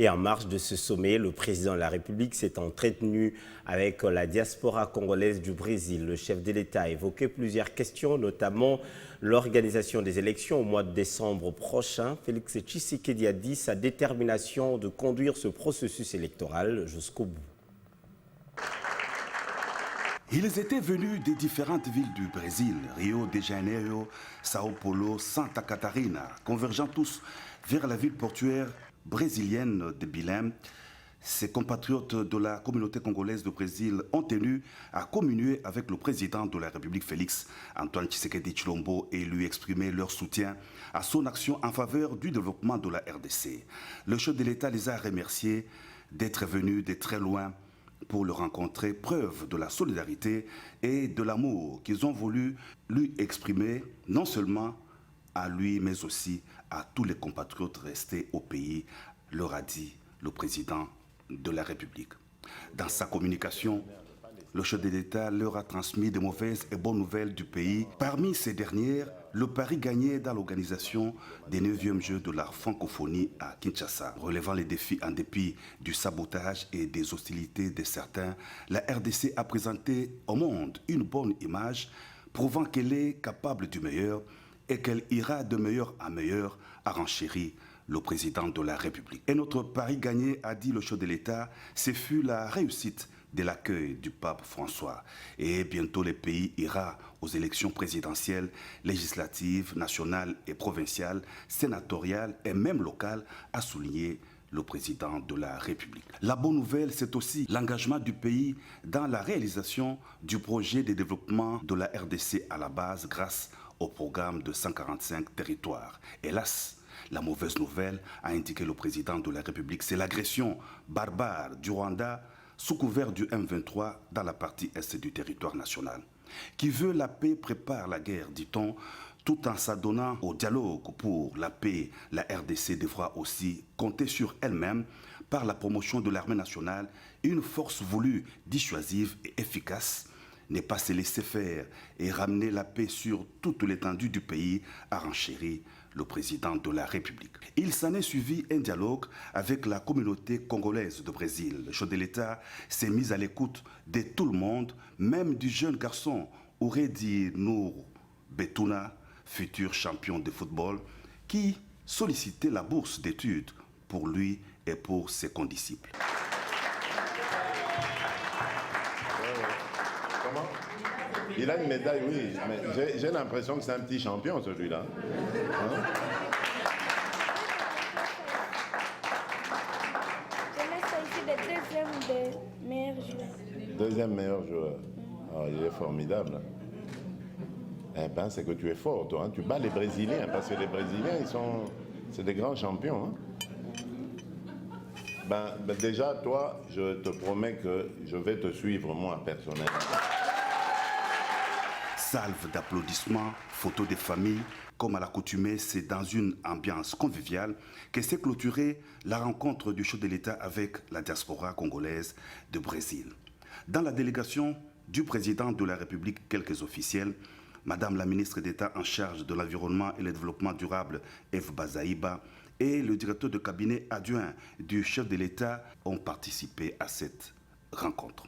Et en marge de ce sommet, le président de la République s'est entretenu avec la diaspora congolaise du Brésil. Le chef de l'État a évoqué plusieurs questions, notamment l'organisation des élections au mois de décembre prochain. Félix Tshisekedi a dit sa détermination de conduire ce processus électoral jusqu'au bout. Ils étaient venus des différentes villes du Brésil, Rio de Janeiro, Sao Paulo, Santa Catarina, convergeant tous vers la ville portuaire brésilienne de Belém. Ces compatriotes de la communauté congolaise du Brésil ont tenu à communier avec le président de la République Félix Antoine Tshisekedi Tshilombo et lui exprimer leur soutien à son action en faveur du développement de la RDC. Le chef de l'État les a remerciés d'être venus de très loin pour le rencontrer, preuve de la solidarité et de l'amour qu'ils ont voulu lui exprimer, non seulement à lui, mais aussi à tous les compatriotes restés au pays, leur a dit le président de la République. Dans sa communication, le chef de l'État leur a transmis de mauvaises et bonnes nouvelles du pays. Parmi ces dernières, le pari gagné dans l'organisation des 9e Jeux de la francophonie à Kinshasa. Relevant les défis en dépit du sabotage et des hostilités de certains, la RDC a présenté au monde une bonne image, prouvant qu'elle est capable du meilleur et qu'elle ira de meilleur en meilleur, a renchéri le président de la République. Et notre pari gagné, a dit le chef de l'État, ce fut la réussite de l'accueil du pape François. Et bientôt le pays ira aux élections présidentielles, législatives, nationales et provinciales, sénatoriales et même locales, a souligné le président de la République. La bonne nouvelle, c'est aussi l'engagement du pays dans la réalisation du projet de développement de la RDC à la base grâce au programme de 145 territoires. Hélas, la mauvaise nouvelle, a indiqué le président de la République, c'est l'agression barbare du Rwanda sous couvert du M23 dans la partie est du territoire national. Qui veut la paix prépare la guerre, dit-on, tout en s'adonnant au dialogue pour la paix. La RDC devra aussi compter sur elle-même par la promotion de l'armée nationale, une force voulue dissuasive et efficace, ne pas se laisser faire et ramener la paix sur toute l'étendue du pays, a renchéri le président de la République. Il s'en est suivi un dialogue avec la communauté congolaise de Brésil. Le chef de l'État s'est mis à l'écoute de tout le monde, même du jeune garçon Uredi Nour Betuna, futur champion de football, qui sollicitait la bourse d'études pour lui et pour ses condisciples. Il a une médaille, oui, mais j'ai l'impression que c'est un petit champion, celui-là. Hein? Deuxième meilleur joueur. Oh, il est formidable. Eh ben, c'est que tu es fort, toi. Hein? Tu bats les Brésiliens, parce que les Brésiliens, c'est des grands champions. Hein? Ben, déjà, toi, je te promets que je vais te suivre, moi, personnellement. Salve d'applaudissements, photos des familles. Comme à l'accoutumée, c'est dans une ambiance conviviale que s'est clôturée la rencontre du chef de l'État avec la diaspora congolaise de Brésil. Dans la délégation du président de la République, quelques officiels, Madame la ministre d'État en charge de l'environnement et le développement durable, Eve Bazaïba, et le directeur de cabinet adjoint du chef de l'État ont participé à cette rencontre.